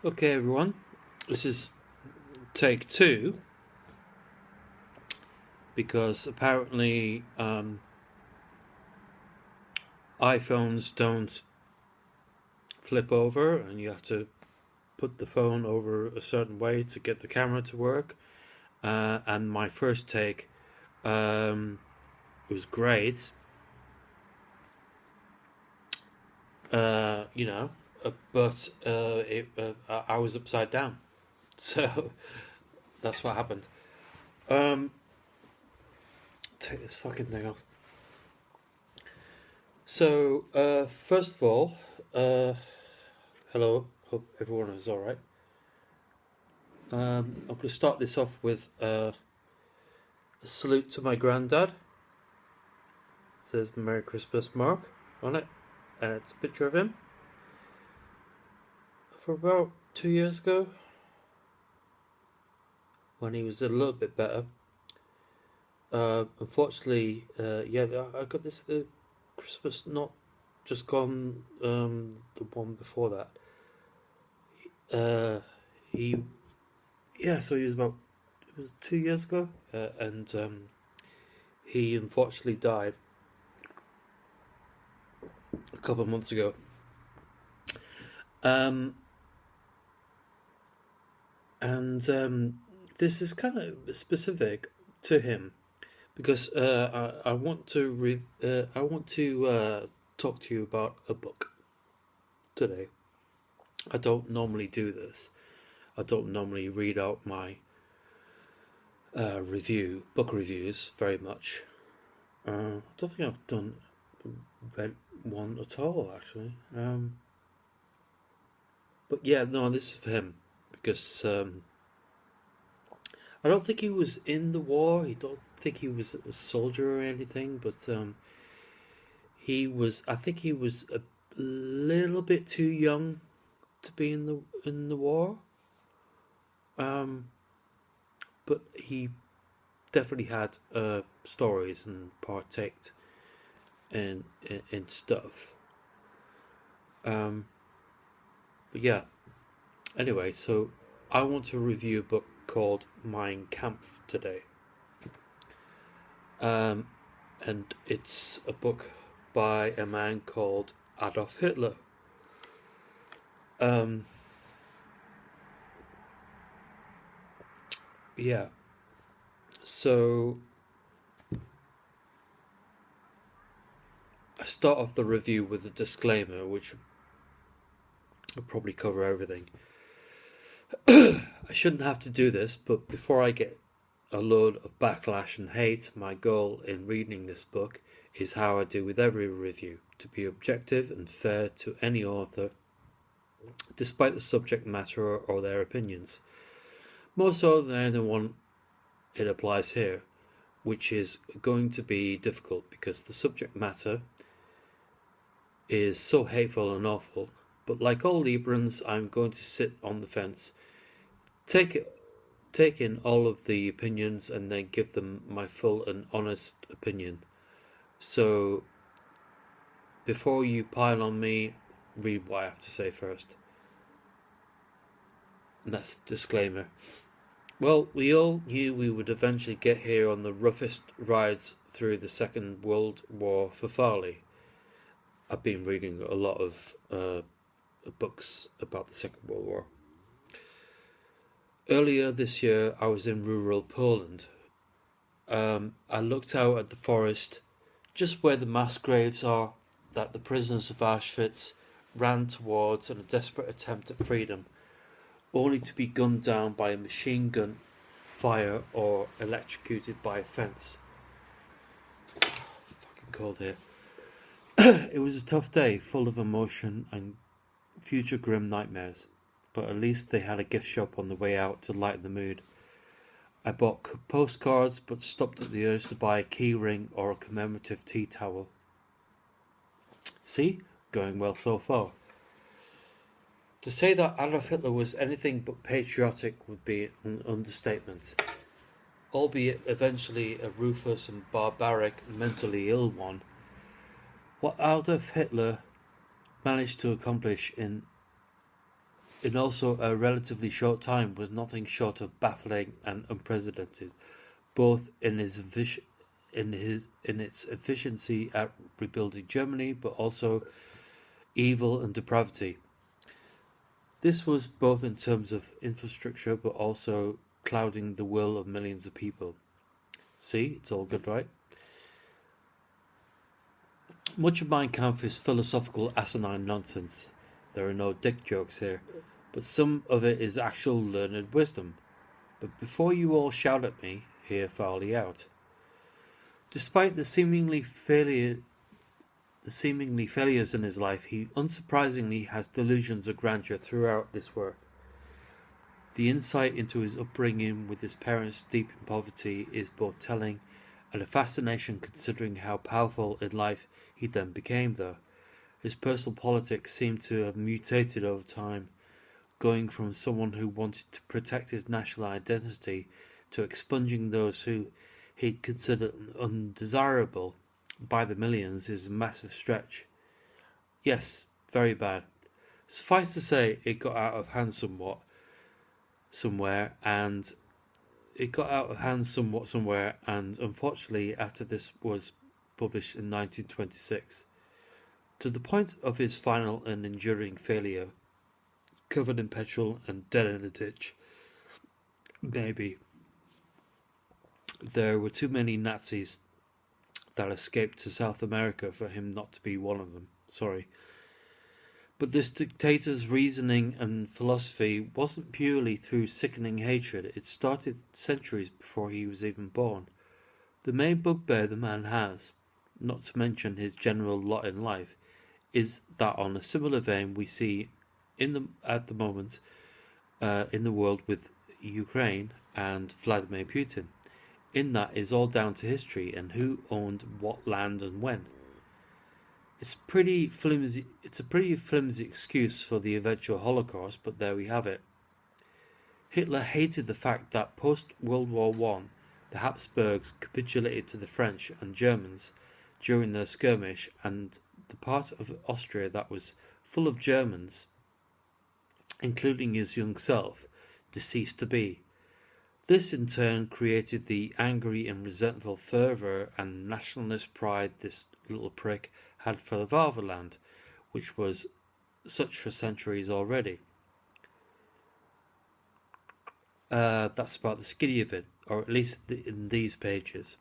Okay, everyone, this is take two because apparently iPhones don't flip over and you have to put the phone over a certain way to get the camera to work. And my first take was great, but I was upside down. So that's what happened. Take this fucking thing off. So, first of all, hello. Hope everyone is all right. I'm going to start this off with a salute to my granddad. It says "Merry Christmas, Mark" on it, and it's a picture of him. For about 2 years ago, when he was a little bit better. Unfortunately, I got this the Christmas not just gone. The one before that. So he was about. It was 2 years ago, and he unfortunately died a couple of months ago. This is kind of specific to him because I want to talk to you about a book today. I don't normally do this. I don't normally read out my book reviews very much. I don't think I've read one at all actually. But yeah, no, this is for him because I don't think he was in the war. I don't think he was a soldier or anything, but he was. I think he was a little bit too young to be in the war. But he definitely had stories and partaked in stuff. But yeah. Anyway, so I want to review a book called Kampf today. And it's a book by a man called Adolf Hitler. Yeah. So I start off the review with a disclaimer, which will probably cover everything. I shouldn't have to do this, but before I get a load of backlash and hate, my goal in reading this book is how I do with every review, to be objective and fair to any author, despite the subject matter or their opinions. More so than anyone, it applies here, which is going to be difficult because the subject matter is so hateful and awful. But like all Librans, I'm going to sit on the fence, take in all of the opinions and then give them my full and honest opinion. So before you pile on me, read what I have to say first. And that's the disclaimer. Well, we all knew we would eventually get here on the roughest rides through the Second World War for Farley. I've been reading a lot of books about the Second World War. Earlier this year, I was in rural Poland. I looked out at the forest, just where the mass graves are, that the prisoners of Auschwitz ran towards in a desperate attempt at freedom, only to be gunned down by a machine gun fire or electrocuted by a fence. Fucking cold here. It was a tough day, full of emotion and future grim nightmares, but at least they had a gift shop on the way out to lighten the mood. I bought postcards, but stopped at the urge to buy a key ring or a commemorative tea towel. See? Going well so far. To say that Adolf Hitler was anything but patriotic would be an understatement, albeit eventually a ruthless and barbaric, mentally ill one. What Adolf Hitler managed to accomplish in in also a relatively short time was nothing short of baffling and unprecedented, both in its efficiency at rebuilding Germany, but also evil and depravity. This was both in terms of infrastructure, but also clouding the will of millions of people. See, it's all good, right? Much of Mein Kampf is philosophical asinine nonsense. There are no dick jokes here, but some of it is actual learned wisdom. But before you all shout at me, hear Farley out. Despite the seemingly failures in his life, he unsurprisingly has delusions of grandeur throughout this work. The insight into his upbringing with his parents deep in poverty is both telling and a fascination considering how powerful in life he then became, though. His personal politics seem to have mutated over time, going from someone who wanted to protect his national identity to expunging those who he considered undesirable by the millions is a massive stretch. Yes, very bad. Suffice to say, it got out of hand somewhere, and unfortunately, after this was published in 1926, to the point of his final and enduring failure, covered in petrol and dead in a ditch. Maybe there were too many Nazis that escaped to South America for him not to be one of them. Sorry. But this dictator's reasoning and philosophy wasn't purely through sickening hatred. It started centuries before he was even born. The main bugbear the man has, not to mention his general lot in life, is that on a similar vein we see at the moment in the world with Ukraine and Vladimir Putin. In that is all down to history and who owned what land and when. It's a pretty flimsy excuse for the eventual Holocaust, but there we have it. Hitler hated the fact that post-World War I, the Habsburgs capitulated to the French and Germans during their skirmish, and the part of Austria that was full of Germans, including his young self, ceased to be. This in turn created the angry and resentful fervour and nationalist pride this little prick had for the fatherland, which was such for centuries already. That's about the skinny of it, or at least in these pages.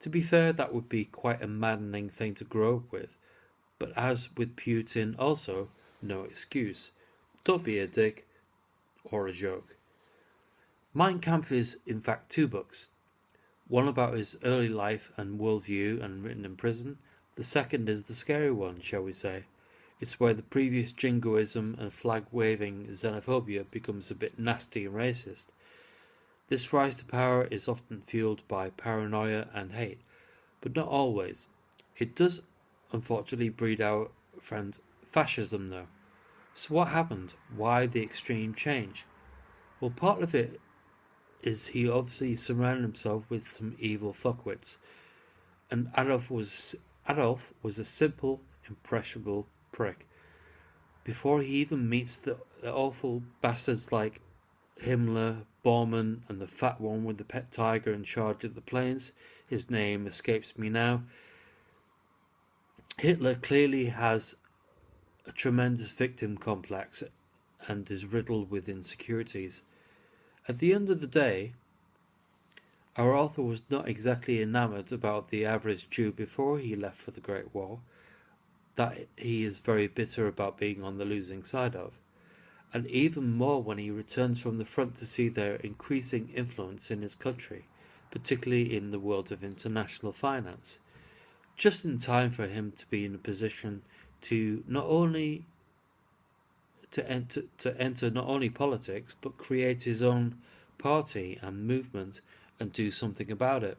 To be fair, that would be quite a maddening thing to grow up with, but as with Putin also, no excuse. Don't be a dick or a joke. Mein Kampf is, in fact, 2 books. One about his early life and worldview and written in prison. The second is the scary one, shall we say. It's where the previous jingoism and flag-waving xenophobia becomes a bit nasty and racist. This rise to power is often fueled by paranoia and hate, but not always. It does, unfortunately, breed our friend fascism, though. So what happened? Why the extreme change? Well, part of it is he obviously surrounded himself with some evil fuckwits, and Adolf was a simple, impressionable prick. Before he even meets the awful bastards like Himmler, Bormann, and the fat one with the pet tiger in charge of the planes, his name escapes me now, Hitler clearly has a tremendous victim complex and is riddled with insecurities. At the end of the day, our author was not exactly enamoured about the average Jew before he left for the Great War, that he is very bitter about being on the losing side of, and even more when he returns from the front to see their increasing influence in his country, particularly in the world of international finance, just in time for him to be in a position to enter not only politics but create his own party and movement and do something about it.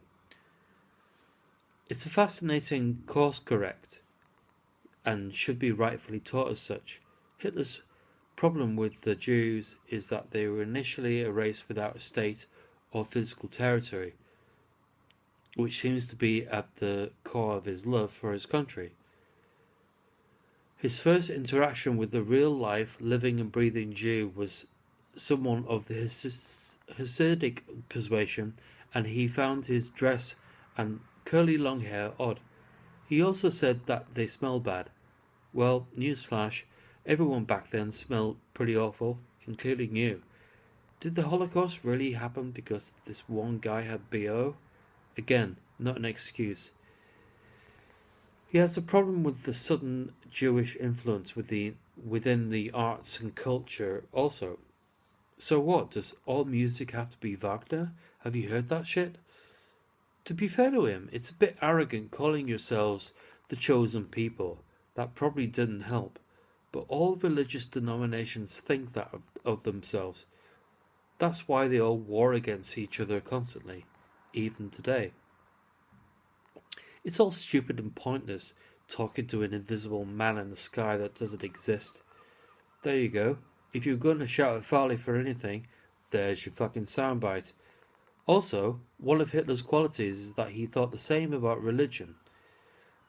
It's a fascinating course correct and should be rightfully taught as such. Hitler's problem with the Jews is that they were initially a race without a state or physical territory, which seems to be at the core of his love for his country. His first interaction with the real-life, living and breathing Jew was someone of the Hasidic persuasion, and he found his dress and curly long hair odd. He also said that they smell bad. Well, newsflash, everyone back then smelled pretty awful, including you. Did the Holocaust really happen because this one guy had BO? Again, not an excuse. He has a problem with the sudden Jewish influence within the arts and culture also. So what, does all music have to be Wagner? Have you heard that shit? To be fair to him, it's a bit arrogant calling yourselves the chosen people. That probably didn't help. But all religious denominations think that of themselves. That's why they all war against each other constantly, even today. It's all stupid and pointless, talking to an invisible man in the sky that doesn't exist. There you go. If you're going to shout at Farley for anything, there's your fucking soundbite. Also, one of Hitler's qualities is that he thought the same about religion.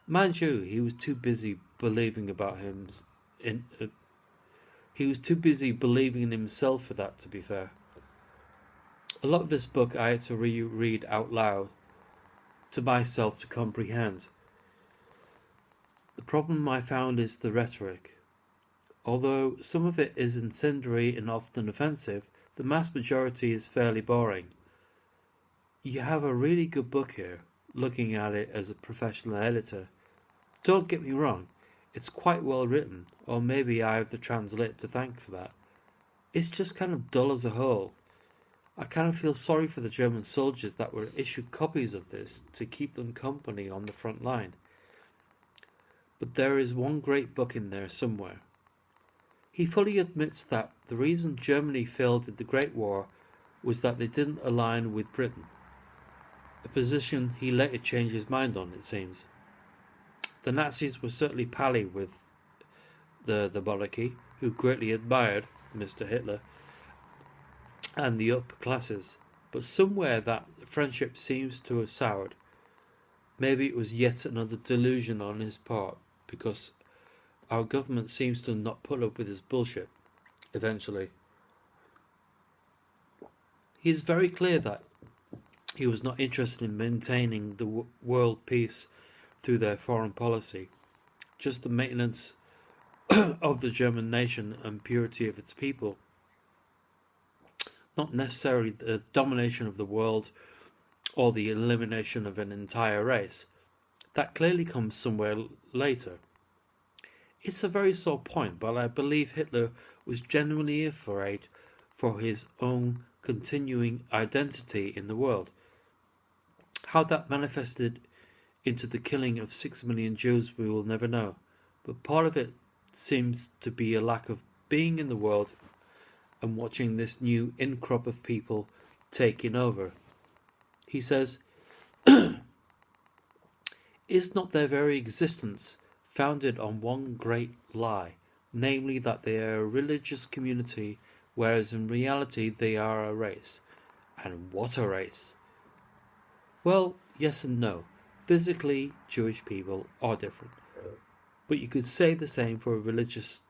Mind you, he was too busy believing in himself for that, to be fair. A lot of this book I had to reread out loud to myself to comprehend. The problem I found is the rhetoric. Although some of it is incendiary and often offensive, the mass majority is fairly boring. You have a really good book here, looking at it as a professional editor. Don't get me wrong, it's quite well written, or maybe I have the translate to thank for that. It's just kind of dull as a whole. I kind of feel sorry for the German soldiers that were issued copies of this to keep them company on the front line. But there is one great book in there somewhere. He fully admits that the reason Germany failed in the Great War was that they didn't align with Britain, a position he later changed his mind on, it seems. The Nazis were certainly pally with the monarchy, who greatly admired Mr. Hitler and the upper classes, but somewhere that friendship seems to have soured. Maybe it was yet another delusion on his part, because our government seems to not put up with his bullshit, eventually. He is very clear that he was not interested in maintaining the world peace through their foreign policy, just the maintenance of the German nation and purity of its people. Not necessarily the domination of the world or the elimination of an entire race. That clearly comes somewhere later. It's a very sore point, but I believe Hitler was genuinely afraid for his own continuing identity in the world. How that manifested into the killing of 6 million Jews we will never know, but part of it seems to be a lack of being in the world and watching this new in-crop of people taking over. He says, is not their very existence founded on one great lie, namely that they are a religious community, whereas in reality they are a race? And what a race! Well, yes and no. Physically, Jewish people are different, but you could say the same for religions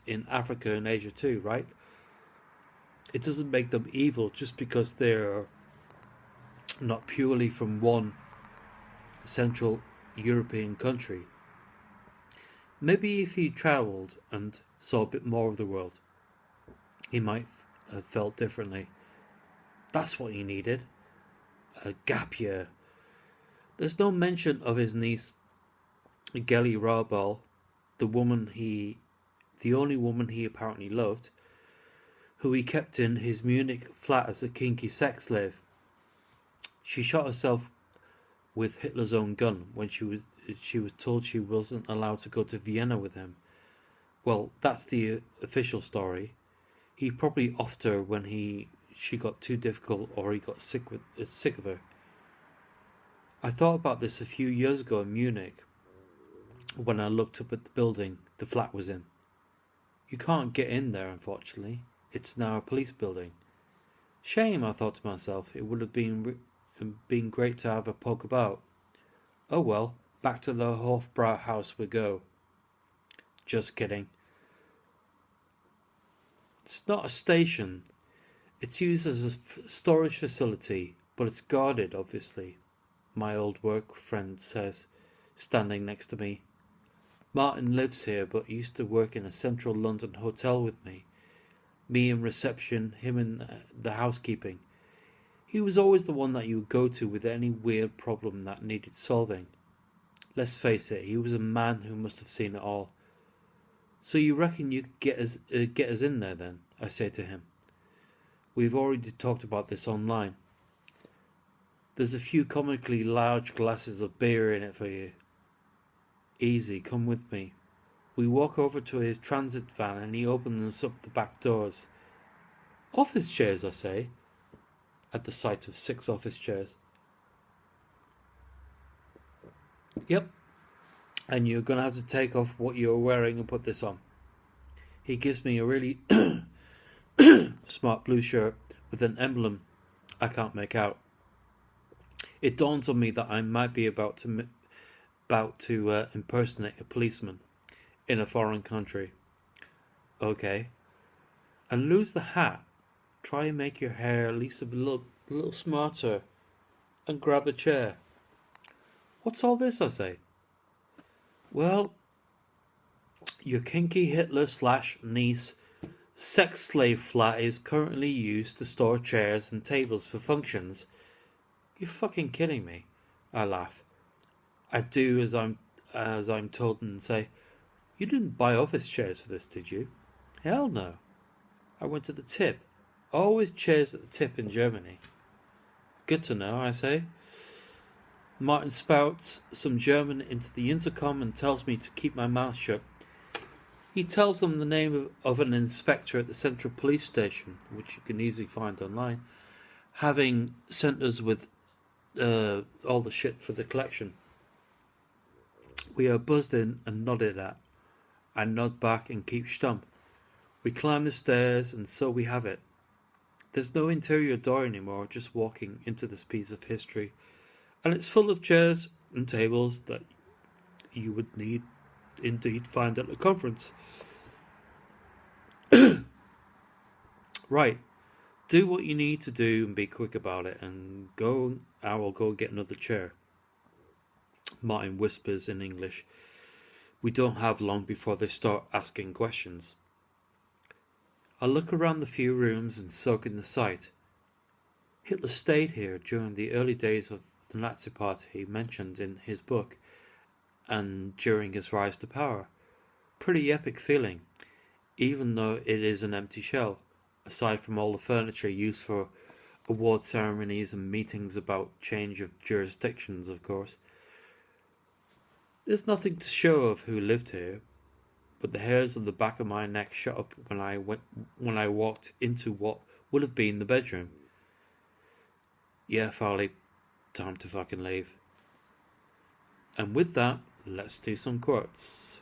in Africa and Asia too, right? It doesn't make them evil just because they're not purely from one Central European country. Maybe if he travelled and saw a bit more of the world, he might have felt differently. That's what he needed. A gap year. There's no mention of his niece, Gelly Rabal, the only woman he apparently loved, who he kept in his Munich flat as a kinky sex slave. She shot herself with Hitler's own gun when she was told she wasn't allowed to go to Vienna with him. Well, that's the official story. He probably offed her when she got too difficult or he got sick of her. I thought about this a few years ago in Munich when I looked up at the building the flat was in. You can't get in there, unfortunately. It's now a police building. Shame, I thought to myself. It would have been great to have a poke about. Oh well, Back to the Hofbrauhaus we go. Just kidding. It's not a station. It's used as a storage facility, but it's guarded, obviously, my old work friend says, standing next to me. Martin lives here, but used to work in a central London hotel with me. Me in reception, him in the housekeeping. He was always the one that you would go to with any weird problem that needed solving. Let's face it, he was a man who must have seen it all. So you reckon you could get us in there then? I say to him. We've already talked about this online. There's a few comically large glasses of beer in it for you. Easy, come with me. We walk over to his transit van and he opens up the back doors. Office chairs, I say, at the sight of 6 office chairs. Yep, and you're going to have to take off what you're wearing and put this on. He gives me a really smart blue shirt with an emblem I can't make out. It dawns on me that I might be about to impersonate a policeman in a foreign country. Okay. And lose the hat. Try and make your hair at least a little smarter. And grab a chair. What's all this, I say? Well, your kinky Hitler/niece sex slave flat is currently used to store chairs and tables for functions. You're fucking kidding me. I laugh. I do as I'm told and say, you didn't buy office chairs for this, did you? Hell no. I went to the tip. Always chairs at the tip in Germany. Good to know, I say. Martin spouts some German into the intercom and tells me to keep my mouth shut. He tells them the name of an inspector at the central police station, which you can easily find online, having sent us with all the shit for the collection. We are buzzed in and nodded at. I nod back and keep stum. We climb the stairs and so we have it. There's no interior door anymore, just walking into this piece of history. And it's full of chairs and tables that you would indeed find at a conference. Right. Do what you need to do and be quick about it, and I will go get another chair. Martin whispers in English. We don't have long before they start asking questions. I look around the few rooms and soak in the sight. Hitler stayed here during the early days of the Nazi Party mentioned in his book, and during his rise to power. Pretty epic feeling, even though it is an empty shell, aside from all the furniture used for award ceremonies and meetings about change of jurisdictions, of course. There's nothing to show of who lived here, but the hairs on the back of my neck shot up when I walked into what would have been the bedroom. Yeah, Farley, time to fucking leave. And with that, let's do some quotes.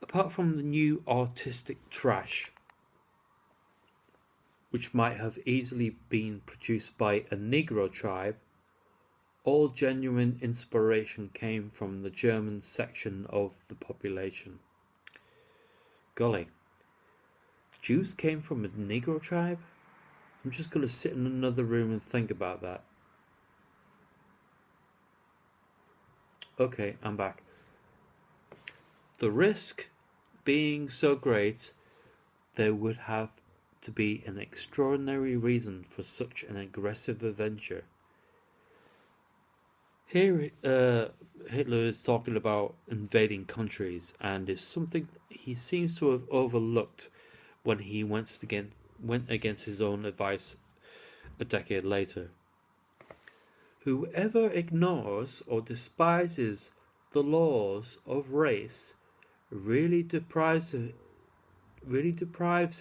Apart from the new artistic trash, which might have easily been produced by a Negro tribe, all genuine inspiration came from the German section of the population. Golly, Jews came from a Negro tribe? I'm just going to sit in another room and think about that. Okay, I'm back. The risk being so great, there would have to be an extraordinary reason for such an aggressive adventure. Here, Hitler is talking about invading countries, and is something he seems to have overlooked when he went against his own advice a decade later. Whoever ignores or despises the laws of race really deprives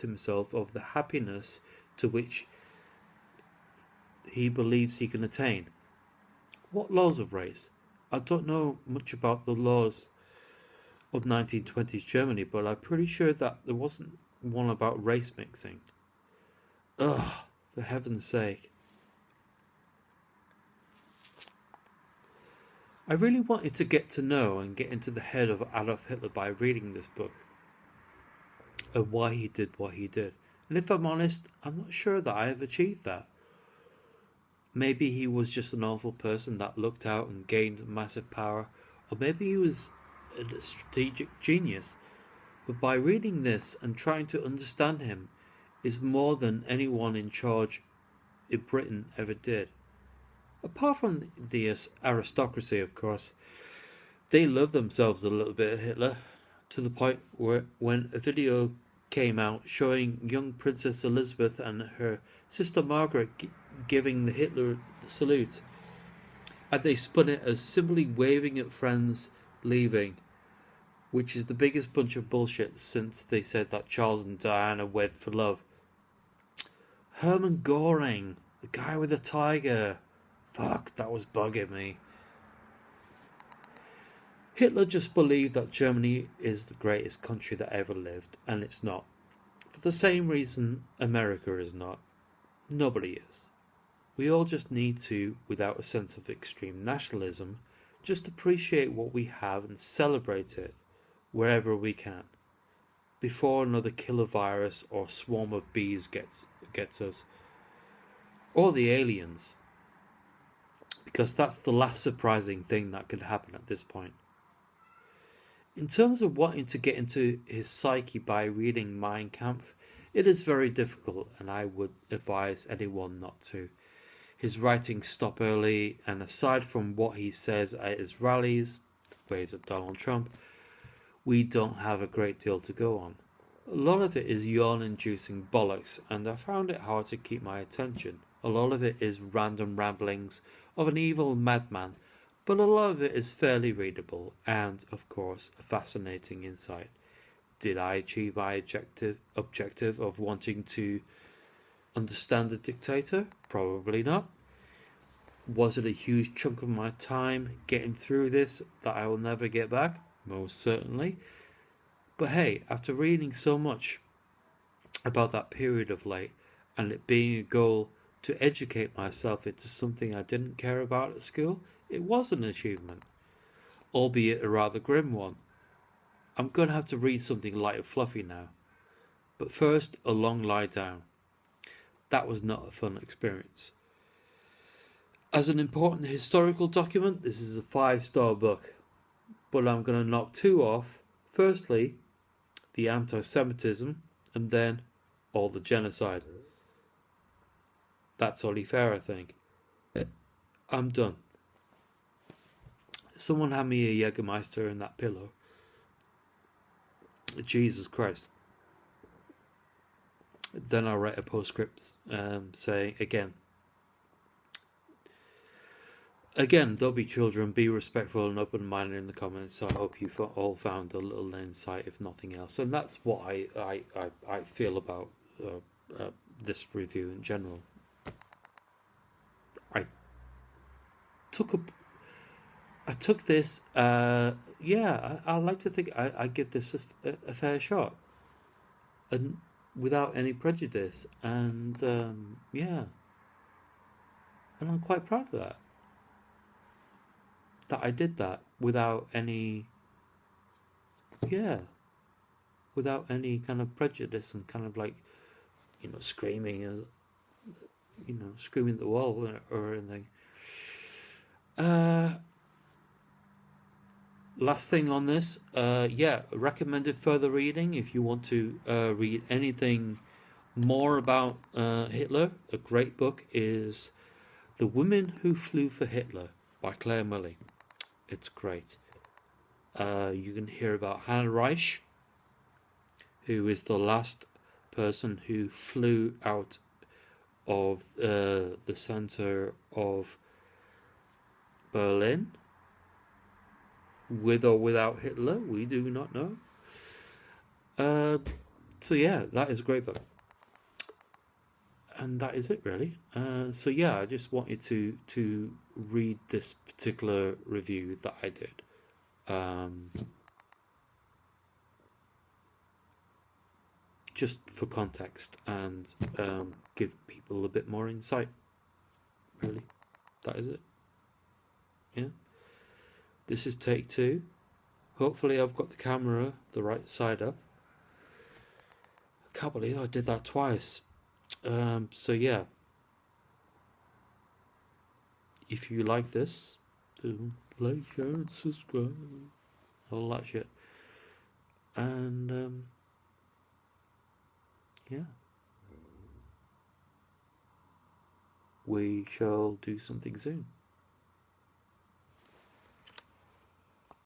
himself of the happiness to which he believes he can attain. What laws of race? I don't know much about the laws of 1920s Germany, but I'm pretty sure that there wasn't one about race mixing. Ugh, for heaven's sake. I really wanted to get to know and get into the head of Adolf Hitler by reading this book, and why he did what he did. And if I'm honest, I'm not sure that I have achieved that. Maybe he was just an awful person that looked out and gained massive power, or maybe he was a strategic genius. But by reading this and trying to understand him is more than anyone in charge in Britain ever did. Apart from the aristocracy, of course, they love themselves a little bit of Hitler, to the point where when a video came out showing young Princess Elizabeth and her sister Margaret giving the Hitler salute, and they spun it as simply waving at friends leaving, which is the biggest bunch of bullshit since they said that Charles and Diana wed for love. Hermann Göring, the guy with the tiger. Fuck, that was bugging me. Hitler just believed that Germany is the greatest country that ever lived, and it's not. For the same reason America is not. Nobody is. We all just need to, without a sense of extreme nationalism, just appreciate what we have and celebrate it wherever we can, before another killer virus or swarm of bees gets us, or the aliens, because that's the last surprising thing that could happen at this point. In terms of wanting to get into his psyche by reading Mein Kampf, it is very difficult, and I would advise anyone not to. His writings stop early, and aside from what he says at his rallies, waves at Donald Trump, we don't have a great deal to go on. A lot of it is yawn-inducing bollocks, and I found it hard to keep my attention. A lot of it is random ramblings of an evil madman, but a lot of it is fairly readable and, of course, a fascinating insight. Did I achieve my objective of wanting to understand the dictator? Probably not. Was it a huge chunk of my time getting through this that I will never get back? Most certainly. But hey, after reading so much about that period of late, and it being a goal to educate myself into something I didn't care about at school, it was an achievement, albeit a rather grim one. I'm going to have to read something light and fluffy now. But first, a long lie down. That was not a fun experience. As an important historical document, this is a 5-star book. But I'm going to knock 2 off. Firstly, the anti-Semitism, and then all the genocide. That's only fair, I think. I'm done. Someone hand me a Jägermeister and that pillow. Jesus Christ. Then I'll write a postscript saying, Again, don't be children, be respectful and open-minded in the comments. So I hope you all found a little insight, if nothing else. And that's what I feel about this review in general. I took this, I like to think I give this a fair shot, and without any prejudice, and and I'm quite proud of that I did that without any kind of prejudice and kind of like, screaming at the wall or anything. Last thing on this, recommended further reading if you want to read anything more about Hitler. A great book is The Women Who Flew for Hitler by Claire Mully. It's great. You can hear about Hannah Reich, who is the last person who flew out of the center of Berlin, with or without Hitler, we do not know. That is a great book. And that is it, really. I just wanted to read this particular review that I did. Just for context and give people a bit more insight. Really, that is it. Yeah. This is take 2. Hopefully I've got the camera the right side up. I can't believe I did that twice. So yeah, if you like this, do like, share and subscribe, all that shit. And yeah, we shall do something soon.